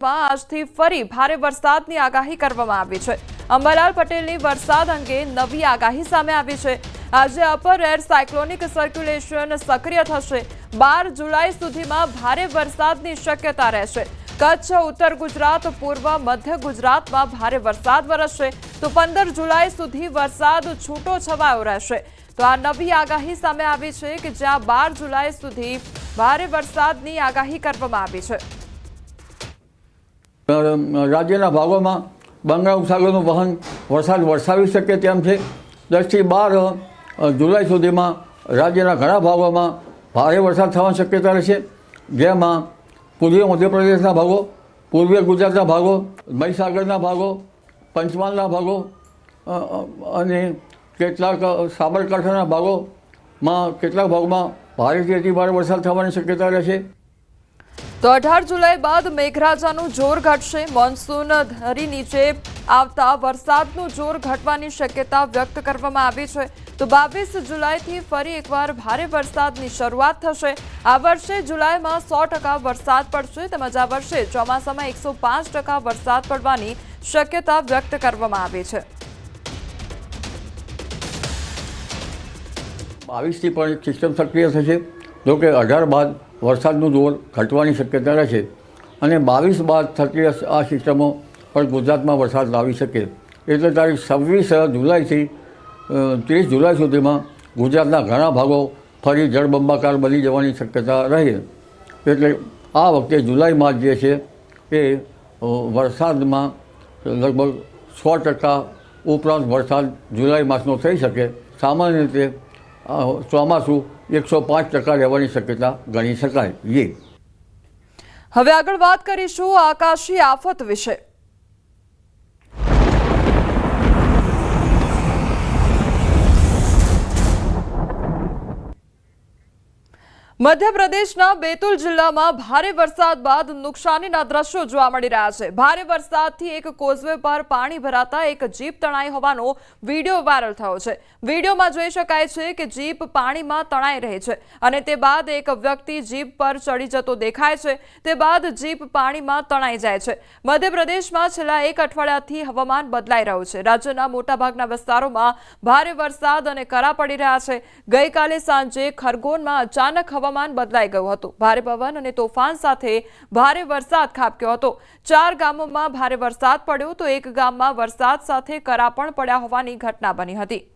આજથી ફરી ભારે વરસાદની આગાહી કરવામાં આવી છે। અંબાલાલ પટેલની વરસાદ અંગે નવી આગાહી સામે આવી છે। આજે અપર એર સાયક્લોનિક સર્ક્યુલેશન સક્રિય થશે। 12 જુલાઈ સુધીમાં ભારે વરસાદની શક્યતા રહેશે। કચ્છ, ઉત્તર ગુજરાત, પૂર્વ મધ્ય ગુજરાતમાં ભારે વરસાદ વરસશે તો 15 જુલાઈ સુધી વરસાદ છૂટો છવાયો રહેશે। તો આ નવી આગાહી સામે આવી છે કે જ્યાં 12 જુલાઈ સુધી ભારે વરસાદની આગાહી કરવામાં આવી છે। રાજ્યના ભાગોમાં બંગાળ ઉપસાગરનું વહન વરસાદ વરસાવી શકે તેમ છે। 10 થી 12 જુલાઈ સુધીમાં રાજ્યના ઘણા ભાગોમાં ભારે વરસાદ થવાની શક્યતા રહેશે, જેમાં પૂર્વીય મધ્યપ્રદેશના ભાગો, પૂર્વીય ગુજરાતના ભાગો, મહીસાગરના ભાગો, પંચમહાલના ભાગો અને કેટલાક સાબરકાંઠાના ભાગોમાં કેટલાક ભાગોમાં ભારેથી અતિ ભારે વરસાદ થવાની શક્યતા રહેશે। તો 18 જુલાઈ બાદ મેઘરાજાનું જોર ઘટશે। મોન્સૂન ધરી નીચે આવતા વરસાદનું જોર ઘટવાની શક્યતા વ્યક્ત કરવામાં આવી છે। તો 22 જુલાઈથી ફરી એકવાર ભારે વરસાદની શરૂઆત થશે। આ વર્ષે જુલાઈમાં 100% વરસાદ પડશે, તેમજ આ વર્ષે ચોમાસામાં 105% વરસાદ પડવાની શક્યતા વ્યક્ત કરવામાં આવી છે। 22 થી પણ સિસ્ટમ સક્રિય થશે, જોકે 18 બાદ વરસાદનું જોર ઘટવાની શક્યતા રહેશે અને 22 બાદ થતી આ સિસ્ટમો પણ ગુજરાતમાં વરસાદ લાવી શકે। એટલે તારીખ 26 જુલાઈથી 30 જુલાઈ સુધીમાં ગુજરાતના ઘણા ભાગો ફરી જળબંબાકાર બની જવાની શક્યતા રહે। એટલે આ વખતે જુલાઈ માસ જે છે એ વરસાદમાં લગભગ 100% ઉપરાંત વરસાદ જુલાઈ માસનો થઈ શકે। સામાન્ય રીતે ચોમાસું 105% રહેવાની શક્યતા ગણી શકાય। હવે આગળ વાત કરીશું આકાશી આફત વિશે। મધ્યપ્રદેશના બેતુલ જિલ્લામાં ભારે વરસાદ બાદ નુકસાનીના દ્રશ્યો જોવા મળી રહ્યા છે। ભારે વરસાદથી એક કોઝવે પર પાણી ભરાતા એક જીપ તણાઈ હોવાનો વિડીયો વાયરલ થયો છે। વિડીયોમાં જોઈ શકાય છે કે જીપ પાણીમાં તણાઈ રહી છે અને તે બાદ એક વ્યક્તિ જીપ પર ચડી જતો દેખાય છે। તે બાદ જીપ પાણીમાં તણાઈ જાય છે। મધ્યપ્રદેશમાં છેલ્લા એક અઠવાડિયાથી હવામાન બદલાઈ રહ્યું છે। રાજ્યના મોટાભાગના વિસ્તારોમાં ભારે વરસાદ અને કરા પડી રહ્યા છે। ગઈકાલે સાંજે ખરગોનમાં અચાનક હવામાન બદલાઈ ગયું હતું। ભારે પવન અને તોફાન સાથે ભારે વરસાદ ખાબક્યો હતો। 4 ગામોમાં ભારે વરસાદ પડ્યો તો એક ગામમાં વરસાદ સાથે કરા પણ પડ્યા હોવાની ઘટના બની હતી।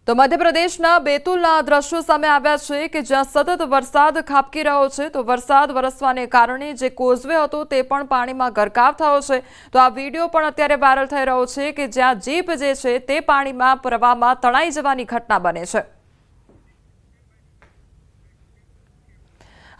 તો મધ્યપ્રદેશના બેતુલના દ્રશ્યો સામે આવ્યા છે કે જ્યાં સતત વરસાદ ખાબકી રહ્યો છે। તો વરસાદ વરસવાને કારણે જે કોઝવે હતો તે પણ પાણીમાં ગરકાવ થયો છે। તો આ વિડીયો પણ અત્યારે વાયરલ થઈ રહ્યો છે કે જ્યાં જીપ જે છે તે પાણીમાં પ્રવાહમાં તણાઈ જવાની ઘટના બને છે।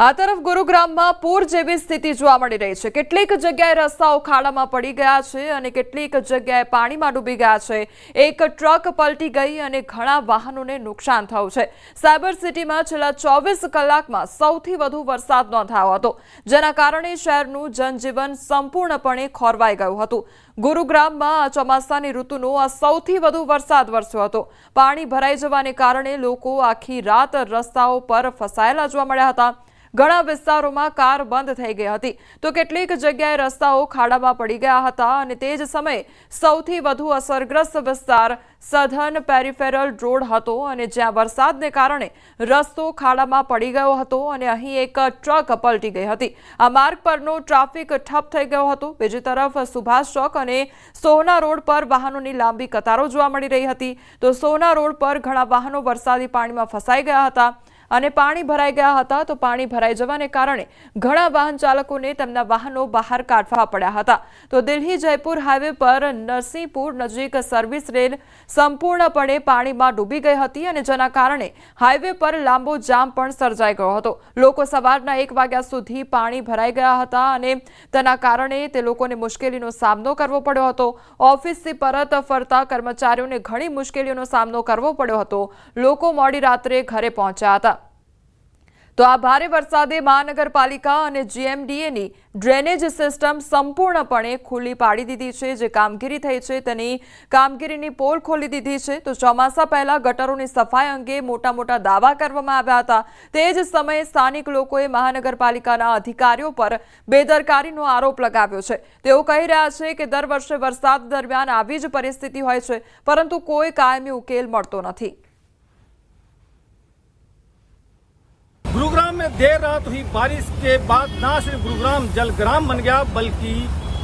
આ તરફ ગુરુગ્રામમાં પૂર જેવી સ્થિતિ જોવા મળી રહી છે। કેટલીક જગ્યાએ રસ્તાઓ ખાડામાં પડી ગયા છે અને કેટલીક જગ્યાએ પાણીમાં ડૂબી ગયા છે। એક ટ્રક પલટી ગઈ અને ઘણા વાહનોને નુકસાન થયું છે। સાયબર સિટીમાં છેલ્લા 24 કલાકમાં સૌથી વધુ વરસાદ નોંધાયો હતો, જેના કારણે શહેરનું જનજીવન સંપૂર્ણપણે ખોરવાઈ ગયું હતું। ગુરુગ્રામમાં આ ચોમાસાની ઋતુનો આ સૌથી વધુ વરસાદ વરસ્યો હતો। પાણી ભરાઈ જવાને કારણે લોકો આખી રાત રસ્તાઓ પર ફસાયેલા જોવા મળ્યા હતા। ઘણા વિસ્તારોમાં કાર બંધ થઈ ગઈ હતી તો કેટલીક જગ્યાએ રસ્તાઓ ખાડામાં પડી ગયા હતા અને તે જ સમયે સૌથી વધુ અસરગ્રસ્ત વિસ્તાર સધન પેરિફેરલ રોડ હતો અને જ્યાં વરસાદને કારણે રસ્તો ખાડામાં પડી ગયો હતો અને અહીં એક ટ્રક પલટી ગઈ હતી। આ માર્ગ પરનો ટ્રાફિક ઠપ થઈ ગયો હતો। બીજી તરફ સુભાષ ચોક અને સોહના રોડ પર વાહનોની લાંબી કતારો જોવા મળી રહી હતી। તો સોહના રોડ પર ઘણા વાહનો વરસાદી પાણીમાં ફસાઈ ગયા હતા અને પાણી ભરાઈ ગયા હતા। તો પાણી ભરાઈ જવાને કારણે ઘણા વાહન ચાલકોને તેમના વાહનો બહાર કાઢવા પડ્યા હતા। તો દિલ્હી જયપુર હાઈવે પર નરસિંહપુર નજીક સર્વિસ રેલ સંપૂર્ણપણે પાણીમાં ડૂબી ગઈ હતી અને જેના કારણે હાઈવે પર લાંબો જામ પણ સર્જાઈ ગયો હતો। લોકો સવારના 1 વાગ્યા સુધી પાણી ભરાઈ ગયા હતા અને તેના કારણે તે લોકોને મુશ્કેલીનો સામનો કરવો પડ્યો હતો। ઓફિસથી પરત ફરતા કર્મચારીઓને ઘણી મુશ્કેલીઓનો સામનો કરવો પડ્યો હતો। લોકો મોડી રાત્રે ઘરે પહોંચ્યા હતા। તો આ ભારે વરસાદે મહાનગરપાલિકા અને જીએમડીએની ડ્રેનેજ સિસ્ટમ સંપૂર્ણપણે ખુલ્લી પાડી દીધી છે। જે કામગીરી થઈ છે તેની કામગીરીની પોલ ખોલી દીધી છે। તો ચોમાસા પહેલા ગટરોની સફાઈ અંગે મોટા મોટા દાવા કરવામાં આવ્યા હતા। તે જ સમયે સ્થાનિક લોકોએ મહાનગરપાલિકાના અધિકારીઓ પર બેદરકારીનો આરોપ લગાવ્યો છે। તેઓ કહી રહ્યા છે કે દર વર્ષે વરસાદ દરમિયાન આવી જ પરિસ્થિતિ હોય છે, પરંતુ કોઈ કાયમી ઉકેલ મળતો નથી। गुरुग्राम में देर रात हुई बारिश के बाद न सिर्फ गुरुग्राम जलग्राम बन गया बल्कि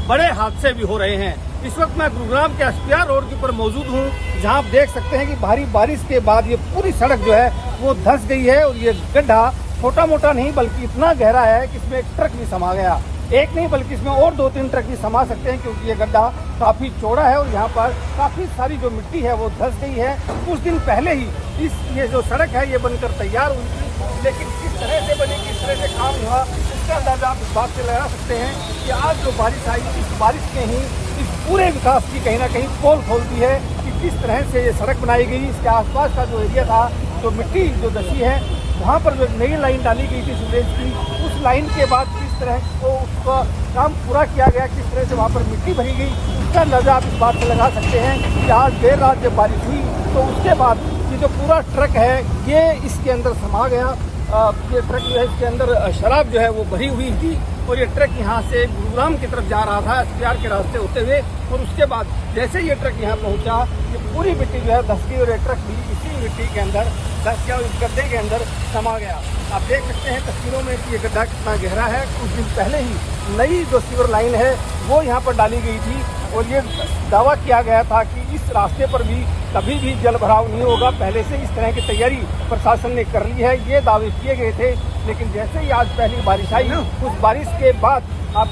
बड़े हादसे भी हो रहे हैं। इस वक्त मैं गुरुग्राम के एसपीआर रोड के ऊपर मौजूद हूं, जहां आप देख सकते हैं कि भारी बारिश के बाद ये पूरी सड़क जो है वो धंस गई है और ये गड्ढा छोटा मोटा नहीं बल्कि इतना गहरा है कि इसमें एक ट्रक भी समा गया। एक नहीं बल्कि इसमें और 2-3 ट्रक भी समा सकते हैं, क्योंकि ये गड्ढा काफी चौड़ा है और यहाँ पर काफी सारी जो मिट्टी है वो धंस गई है। कुछ दिन पहले ही ये जो सड़क है ये बनकर तैयार हुई थी, लेकिन किस तरह से बनी, किस तरह से काम हुआ, इसका अंदाजा आप इस बात से लगा सकते हैं कि आज जो बारिश आई, इस बारिश ने ही इस पूरे विकास की कहीं ना कहीं पोल खोल दी है कि किस तरह से ये सड़क बनाई गई। इसके आसपास का जो एरिया था, जो मिट्टी जो धसी है, वहाँ पर जो नई लाइन डाली गई थी सीवरेज की, उस लाइन के बाद किस तरह को उसका काम पूरा किया गया, किस तरह से वहाँ पर मिट्टी भरी गई, उसका अंदाजा आप इस बात से लगा सकते हैं कि आज देर रात जब बारिश हुई तो उसके बाद ये जो पूरा ट्रक है ये इसके अंदर समा गया। ये ट्रक जो है इसके अंदर शराब जो है वो भरी हुई थी और ये ट्रक यहाँ से गुरुग्राम की तरफ जा रहा था एसपीआर के रास्ते होते हुए, और उसके बाद जैसे ये ट्रक यहाँ पहुँचा ये पूरी मिट्टी जो है धस गई और ये ट्रक भी इसी मिट्टी के अंदर धस गया और इस गड्ढे के अंदर समा गया। आप देख सकते हैं तस्वीरों में कि ये गड्ढा कितना गहरा है। कुछ दिन पहले ही नई जो सीवर लाइन है वो यहाँ पर डाली गई थी और ये दावा किया गया था कि इस रास्ते पर भी कभी भी जल भराव नहीं होगा। पहले से इस तरह की तैयारी प्रशासन ने कर ली है, ये दावे किए गए थे। लेकिन जैसे ही आज पहली बारिश आई, उस बारिश के बाद आप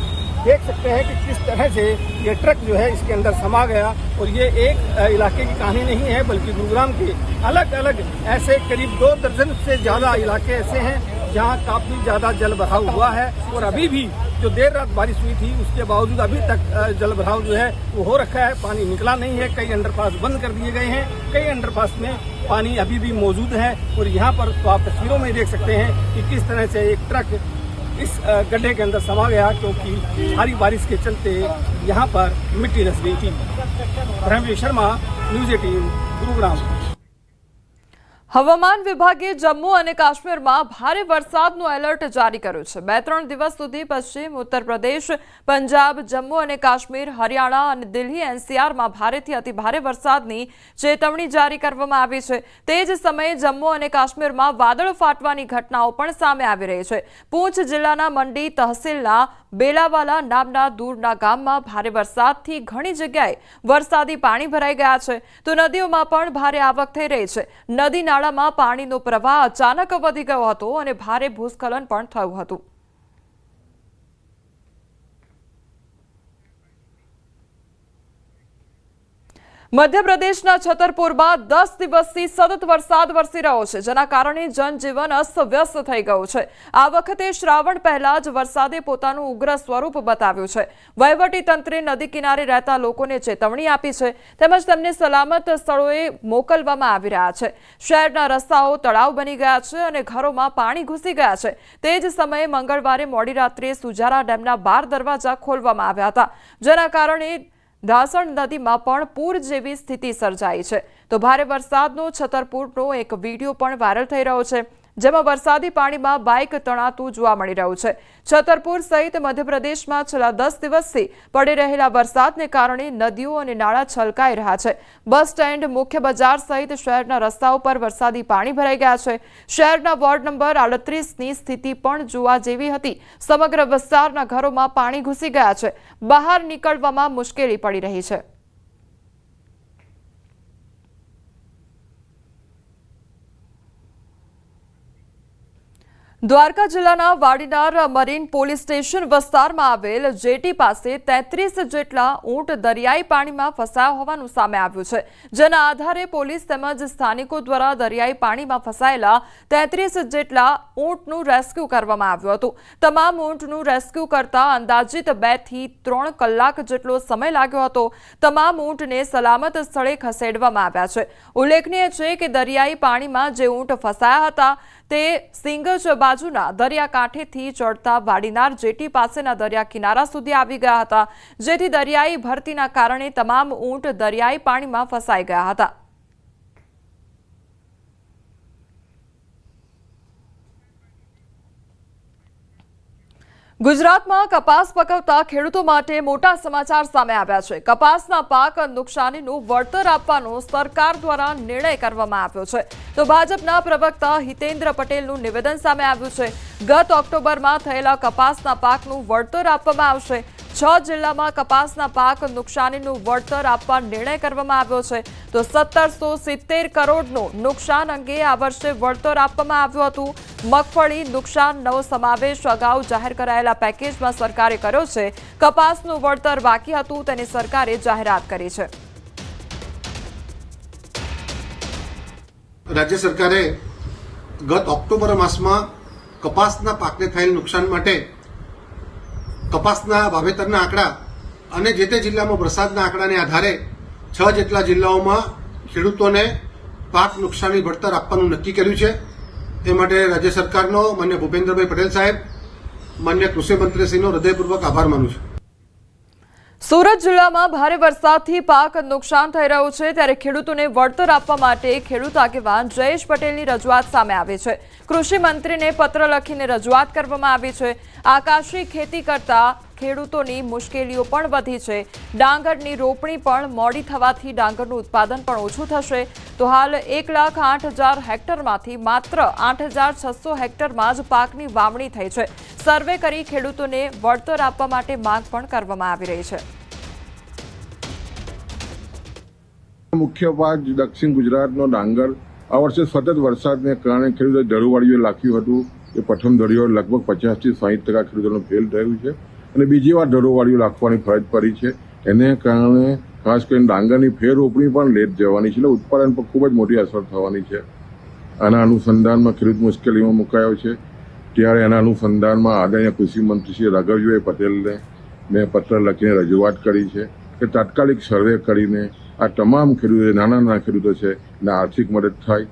देख सकते हैं कि किस तरह से ये ट्रक जो है इसके अंदर समा गया। और ये एक इलाके की कहानी नहीं है बल्कि गुरुग्राम के अलग अलग ऐसे करीब 2 दर्जन से ज़्यादा इलाके ऐसे हैं जहाँ काफ़ी ज़्यादा जल भराव हुआ है। और अभी भी जो देर रात बारिश हुई थी उसके बावजूद अभी तक जल भराव जो है वो हो रखा है, पानी निकला नहीं है। कई अंडरपास बंद कर दिए गए हैं, कई अंडरपास में पानी अभी भी मौजूद है। और यहाँ पर तो आप तस्वीरों में देख सकते हैं कि किस तरह से एक ट्रक इस गड्ढे के अंदर समा गया, क्योंकि भारी बारिश के चलते यहाँ पर मिट्टी धस गई थी। धर्मवीर शर्मा, न्यूज़ 18 गुरुग्राम। હવામાન વિભાગે જમ્મુ અને કાશ્મીરમાં ભારે વરસાદનું એલર્ટ જારી કર્યું છે। 2-3 દિવસ સુધી પશ્ચિમ ઉત્તર પ્રદેશ, પંજાબ, જમ્મુ અને કાશ્મીર, હરિયાણા અને દિલ્હી એનસીઆરમાં ભારેથી અતિ ભારે વરસાદની ચેતવણી જારી કરવામાં આવી છે। તે જ સમયે જમ્મુ અને કાશ્મીરમાં વાદળ ફાટવાની ઘટનાઓ પણ સામે આવી રહી છે। પૂંછ જિલ્લાના મંડી તહસીલના બેલાવાલા નામના દૂરના ગામમાં ભારે વરસાદથી ઘણી જગ્યાએ વરસાદી પાણી ભરાઈ ગયા છે, તો નદીઓમાં પણ ભારે આવક થઈ રહી છે। નદી નાળામાં પાણીનો પ્રવાહ અચાનક વધી ગયો હતો અને ભારે ભૂસ્ખલન પણ થયું હતું। મધ્યપ્રદેશના છતરપુરમાં 10 દિવસથી સતત વરસાદ વરસી રહ્યો છે, જેના કારણે જનજીવન અસ્તવ્યસ્ત થઈ ગયું છે। આ વખતે શ્રાવણ પહેલા જ વરસાદે પોતાનું ઉગ્ર સ્વરૂપ બતાવ્યું છે। વહીવટીતંત્રે નદી કિનારે રહેતા લોકોને ચેતવણી આપી છે, તેમજ તેમને સલામત સ્થળોએ મોકલવામાં આવી રહ્યા છે। શહેરના રસ્તાઓ તળાવ બની ગયા છે અને ઘરોમાં પાણી ઘૂસી ગયા છે। તે જ સમયે મંગળવારે મોડી રાત્રે સુજારા ડેમના 12 દરવાજા ખોલવામાં આવ્યા હતા, જેના કારણે ધાસણ નદીમાં પણ પૂર જેવી સ્થિતિ સર્જાઈ છે। તો ભારે વરસાદનો છતરપુરનો એક વિડીયો પણ વાયરલ થઈ રહ્યો છે, જેમાં વરસાદી પાણીમાં બાઇક તણાતું જોવા મળી રહ્યું છે। છતરપુર સહિત મધ્યપ્રદેશમાં છેલ્લા 10 દિવસથી પડી રહેલા વરસાદને કારણે નદીઓ અને નાળા છલકાઈ રહ્યા છે। બસ સ્ટેન્ડ, મુખ્ય બજાર સહિત શહેરના રસ્તાઓ પર વરસાદી પાણી ભરાઈ ગયા છે। શહેરના વોર્ડ નંબર 38ની સ્થિતિ પણ જોવા જેવી હતી। સમગ્ર વિસ્તારના ઘરોમાં પાણી ઘૂસી ગયા છે। બહાર નીકળવામાં મુશ્કેલી પડી રહી છે। દ્વારકા જિલ્લાના વાડીનાર મરીન પોલીસ સ્ટેશન વિસ્તારમાં આવેલ જેટી પાસે 33 જેટલા ઊંટ દરિયાઈ પાણીમાં ફસાયા હોવાનું સામે આવ્યું છે, જેના આધારે પોલીસ તેમજ સ્થાનિકો દ્વારા દરિયાઈ પાણીમાં ફસાયેલા 33 જેટલા ઊંટનું રેસ્ક્યુ કરવામાં આવ્યું હતું। તમામ ઊંટનું રેસ્ક્યુ કરતા અંદાજિત 2 થી 3 કલાક જેટલો સમય લાગ્યો હતો। તમામ ઊંટને સલામત સ્થળે ખસેડવામાં આવ્યા છે। ઉલ્લેખનીય છે કે દરિયાઈ પાણીમાં જે ઊંટ ફસાયા હતા તે સિંગજ બાજુ બાજુના દરિયાકાંઠેથી ચડતા વાડીનાર જેટી પાસેના દરિયા કિનારા સુધી આવી ગયા હતા, જેથી દરિયાઈ ભરતીના કારણે તમામ ઊંટ દરિયાઈ પાણીમાં ફસાઈ ગયા હતા। ગુજરાતમાં કપાસ પકવતા ખેડૂતો માટે મોટા સમાચાર સામે આવ્યા છે। કપાસના પાક નુકસાનીનું વળતર આપવાનો સરકાર દ્વારા નિર્ણય કરવામાં આવ્યો છે, તો ભાજપના પ્રવક્તા હિતેન્દ્ર પટેલનું નિવેદન સામે આવ્યું છે। ગત ઓક્ટોબરમાં થયેલા કપાસના પાકનું વળતર આપવામાં આવશે। 6 જિલ્લામાં કપાસના પાક નુકસાનીનું વળતર આપવા નિર્ણય કરવામાં આવ્યો છે, તો 1770 કરોડનું નુકસાન અંગે આ વર્ષે વળતર આપવામાં આવ્યું હતું। મગફળી નુકસાનનો સમાવેશ અગાઉ જાહેર કરાયેલા પેકેજમાં સરકારે કર્યો છે। કપાસનું વળતર બાકી હતું, તેની સરકારે જાહેરાત કરી છે। રાજ્ય સરકારે ગત ઓક્ટોબર માસમાં કપાસના પાકને થયેલ નુકસાન માટે કપાસના વાવેતરના આંકડા અને જે તે જિલ્લામાં વરસાદના આંકડાને આધારે 6 જેટલા જિલ્લાઓમાં ખેડૂતોને પાક નુકસાની વળતર આપવાનું નક્કી કર્યું છે। તે માટે રાજ્ય સરકારનો માન્ય ભૂપેન્દ્રભાઈ પટેલ સાહેબ, માન્ય કૃષિ મંત્રીશ્રીનો હૃદયપૂર્વક આભાર માનું છું। સુરત જિલ્લામાં ભારે વરસાદથી પાક નુકસાન થઈ રહ્યું છે, ત્યારે ખેડૂતોને વળતર આપવા માટે ખેડૂત આગેવાન જયેશ પટેલની રજૂઆત સામે આવી છે। કૃષિ મંત્રીને પત્ર લખીને રજૂઆત કરવામાં આવી છે। આકાશી ખેતી કરતા ખેડૂતોની મુશ્કેલીઓ પણ વધી છે। ડાંગરની રોપણી પણ મોડી થવાથી ડાંગરનું ઉત્પાદન પણ ઓછું થશે, તો હાલ 1,08,000 હેક્ટરમાંથી માત્ર 8,600 હેક્ટરમાં જ પાકની વાવણી થઈ છે। સર્વે કરી ખેડૂતોને વળતર આપવા માટે માંગ પણ કરવામાં આવી રહી છે। મુખ્ય પાક દક્ષિણ ગુજરાતનો ડાંગર આ વર્ષે સતત વરસાદને કારણે ખેડૂતોએ ધરુવાળીઓ નાખ્યું હતું, એ પ્રથમ ધરુવાળી લગભગ 50 થી 60% ખેડૂતોનું ફેલ થયું છે અને બીજી વાર ધરુવાળીઓ નાખવાની ફરજ પડી છે। એને કારણે ખાસ કરીને ડાંગરની ફેર રોપણી પણ લેટ જવાની છે, એટલે ઉત્પાદન પર ખૂબ જ મોટી અસર થવાની છે। આના અનુસંધાનમાં ખેડૂત મુશ્કેલીમાં મુકાયો છે, ત્યારે એના અનુસંધાનમાં આદરણીય કૃષિ મંત્રી શ્રી રાઘવજીભાઈ પટેલને મેં પત્ર લખીને રજૂઆત કરી છે કે તાત્કાલિક સર્વે કરીને આ તમામ ખેડૂતો, નાના ખેડૂતો છે, એને આર્થિક મદદ થાય।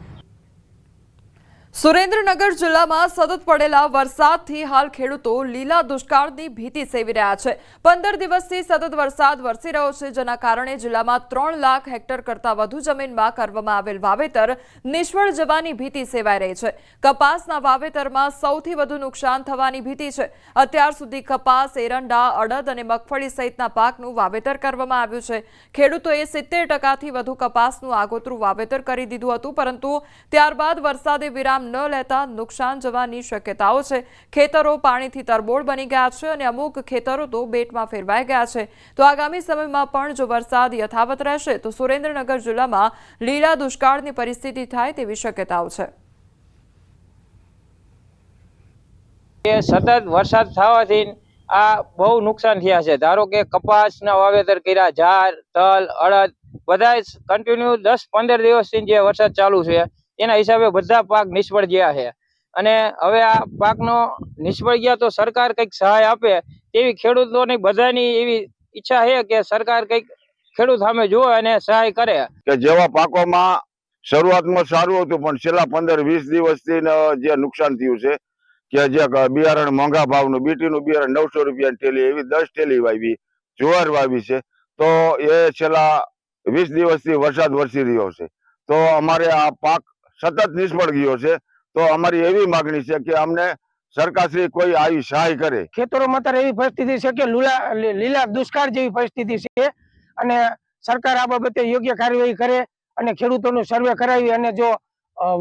સુરેન્દ્રનગર જિલ્લામાં સતત પડેલા વરસાદથી હાલ ખેડૂતો લીલા દુષ્કાળની ભીતિ સેવી રહ્યા છે। 15 દિવસથી સતત વરસાદ વરસી રહ્યો છે, જેના કારણે જિલ્લામાં 3 લાખ હેક્ટર કરતાં વધુ જમીનમાં કરવામાં આવેલ વાવેતર નિષ્ફળ જવાની ભીતિ સેવાઈ રહી છે। કપાસના વાવેતરમાં સૌથી વધુ નુકસાન થવાની ભીતિ છે। અત્યાર સુધી કપાસ, એરંડા, અડદ અને મગફળી સહિતના પાકનું વાવેતર કરવામાં આવ્યું છે। ખેડૂતોએ 70%થી વધુ કપાસનું આગોતરું વાવેતર કરી દીધું હતું, પરંતુ ત્યારબાદ વરસાદે વિરામ ન લેતા નુકસાન જવાની શક્યતાઓ છે। ખેતરો પાણીથી તરબોળ બની ગયા છે અને અમુક ખેતરો તો બેટમાં ફેરવાઈ ગયા છે, તો આગામી સમયમાં પણ જો વરસાદ યથાવત રહેશે તો સુરેન્દ્રનગર જિલ્લામાં લીલા દુષ્કાળની પરિસ્થિતિ થાય તેવી શક્યતાઓ છે। સતત વરસાદ થવાથી આ બહુ નુકસાન થયા છે। ધારો કે કપાસના વાવેતર કર્યા, જાર, તલ, અડદ બધા કન્ટિન્યુ 10-15 દિવસથી જે વરસાદ ચાલુ છે એના હિસાબે બધા પાક નિષ્ફળ ગયા છે અને હવે આ પાકનો નિષ્ફળ ગયા તો સરકાર કંઈક સહાય આપે તેવી ખેડૂતોની બધાની એવી ઈચ્છા છે કે સરકાર કંઈક ખેડૂત સામે જોવે અને સહાય કરે। કે જેવા પાકોમાં શરૂઆતમાં સારું હતું, પણ છેલ્લા 15-20 દિવસથી જે નુકસાન થયું છે કે જે બિયારણ મોંઘા ભાવનું, બીટીનું બિયારણ 900 રૂપિયાની ટેલી, એવી 10 ટેલી વાવી, જુવાર વાવી છે, તો એ છેલ્લા 20 દિવસથી વરસાદ વરસી રહ્યો છે, તો અમારે આ પાક સતત નિષ્ફળ ગયો છે। તો અમારી એવી માગણી છે કે અમને સરકારશ્રી કોઈ આવી સહાય કરે। ખેતરોમાં અત્યારે એવી પરિસ્થિતિ છે કે લીલા દુષ્કાળ જેવી પરિસ્થિતિ છે અને સરકાર આ બાબતે યોગ્ય કાર્યવાહી કરે અને ખેડૂતોનું સર્વે કરાવી અને જો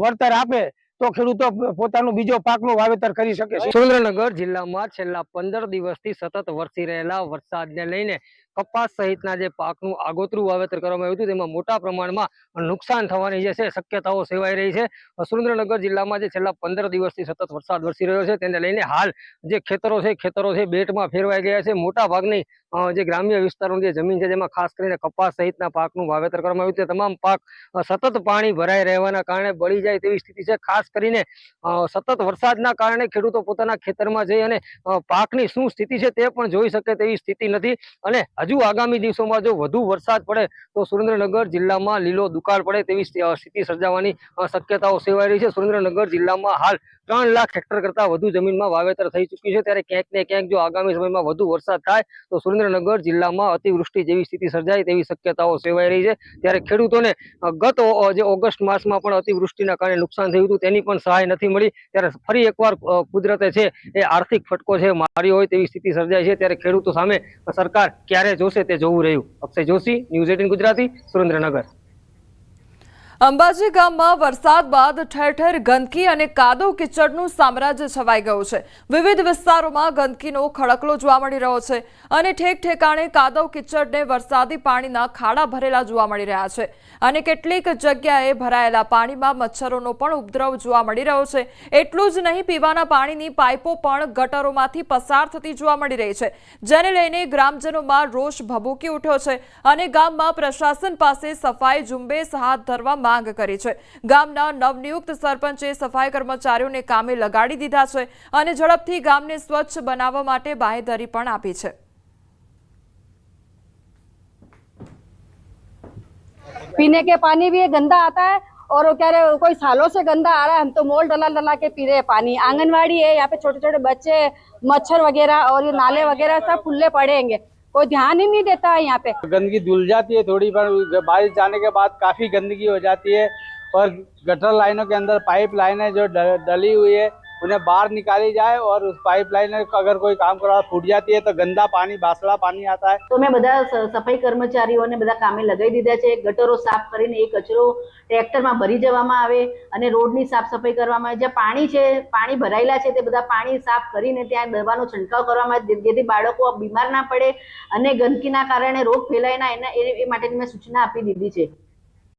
વળતર આપે તો ખેડૂતો પોતાનું બીજો પાકનું વાવેતર કરી શકે છે। સુરેન્દ્રનગર જિલ્લામાં છેલ્લા 15 દિવસથી સતત વરસી રહેલા વરસાદને લઈને કપાસ સહિતના જે પાકનું આગોતરું વાવેતર કરવામાં આવ્યું હતું તેમાં મોટા પ્રમાણમાં નુકસાન થવાની જે છે શક્યતાઓ સેવાઈ રહી છે। સુરેન્દ્રનગર જિલ્લામાં જે છેલ્લા 15 દિવસથી સતત વરસાદ વરસી રહ્યો છે તેને લઈને હાલ જે ખેતરો છે બેટમાં ફેરવાઈ ગયા છે। મોટા ભાગની જે ગ્રામ્ય વિસ્તારોની જે જમીન છે જેમાં ખાસ કરીને કપાસ સહિતના પાકનું વાવેતર કરવામાં આવ્યું છે, તમામ પાક સતત પાણી ભરાઈ રહેવાના કારણે બળી જાય તેવી સ્થિતિ છે। ખાસ કરીને સતત વરસાદના કારણે ખેડૂતો પોતાના ખેતરમાં જઈ અને પાકની શું સ્થિતિ છે તે પણ જોઈ શકે તેવી સ્થિતિ નથી અને હજુ આગામી દિવસોમાં જો વધુ વરસાદ પડે તો સુરેન્દ્રનગર જિલ્લામાં લીલો દુકાળ પડે તેવી સ્થિતિ સર્જાવાની શક્યતાઓ સેવાઈ રહી છે। સુરેન્દ્રનગર જિલ્લામાં હાલ 3 લાખ હેક્ટર કરતા વધુ જમીનમાં વાવેતર થઈ ચૂક્યું છે। ત્યારે ક્યાંક ને ક્યાંક જો આગામી સમયમાં વધુ વરસાદ થાય તો સુરેન્દ્રનગર જિલ્લામાં અતિવૃષ્ટિ જેવી સ્થિતિ સર્જાય તેવી શક્યતાઓ સેવાઈ રહી છે। ત્યારે ખેડૂતોને ગત જે ઓગસ્ટ માસમાં પણ અતિવૃષ્ટિના કારણે નુકસાન થયું હતું તેની પણ સહાય નથી મળી। ત્યારે ફરી એકવાર કુદરતે છે એ આર્થિક ફટકો છે માર્યો હોય તેવી સ્થિતિ સર્જાય છે। ત્યારે ખેડૂતો સામે સરકાર ક્યારે જોશે તે જોવું રહ્યું। અક્ષય જોશી, ન્યૂઝ 18 ગુજરાતી, સુરેન્દ્રનગર। અંબાજી ગામમાં વરસાદ બાદ ઠેર ઠેર ગંદકી અને કાદવ કિચડનું સામ્રાજ્ય છવાઈ ગયું છે। વિવિધ વિસ્તારોમાં ગંદકીનો ખડકલો જોવા મળી રહ્યો છે અને ઠેક ઠેકાણે કાદવ કિચડને વરસાદી પાણીના ખાડા ભરેલા જોવા મળી રહ્યા છે અને કેટલીક જગ્યાએ ભરાયેલા પાણીમાં મચ્છરોનો પણ ઉપદ્રવ જોવા મળી રહ્યો છે। એટલું જ નહીં, પીવાના પાણીની પાઇપો પણ ગટરોમાંથી પસાર થતી જોવા મળી રહી છે, જેને લઈને ગ્રામજનોમાં રોષ ભભૂકી ઉઠ્યો છે અને ગામમાં પ્રશાસન પાસે સફાઈ ઝુંબેશ હાથ ધરવા માંગ કરી છે। ગામના નવનિયુક્ત સરપંચે સફાઈ કર્મચારીઓને કામે લગાડી દીધા છે અને ઝડપથી ગામને સ્વચ્છ બનાવવા માટે બાંહેધરી પણ આપી છે। पीने के पानी भी गंदा आता है और वो कह रहे कोई सालों से गंदा आ रहा है, हम तो मोल डला के पी रहे हैं पानी। आंगनवाड़ी है, यहाँ पे छोटे छोटे बच्चे, मच्छर वगैरह और ये नाले वगैरह सब खुले पड़े हैं, कोई ध्यान ही नहीं देता है। यहाँ पे गंदगी धुल जाती है थोड़ी, पर बारिश जाने के बाद काफी गंदगी हो जाती है और गटर लाइनों के अंदर पाइप लाइनें जो डली हुई है उन्हें बाहर निकाली जाए और उस पाइप लाइन अगर कोई काम करवा फूट जाती है तो गंदा पानी, बासड़ा पानी आता है। तो मैं બધા સફાઈ કર્મચારીઓને બધા કામે લગાવી દીધા છે। ગટરો સાફ કરીને એ કચરો ટ્રેક્ટરમાં ભરી જવામાં આવે અને રોડની સાફ સફાઈ કરવામાં આવે। જ્યાં પાણી છે, પાણી ભરાયેલા છે તે બધા પાણી સાફ કરીને ત્યાં દવાનો છંટકાવ કરવામાં આવે જેથી બાળકો બીમાર ના પડે અને ગંદકીના કારણે રોગ ફેલાય ના, એ માટેની મેં સૂચના આપી દીધી છે।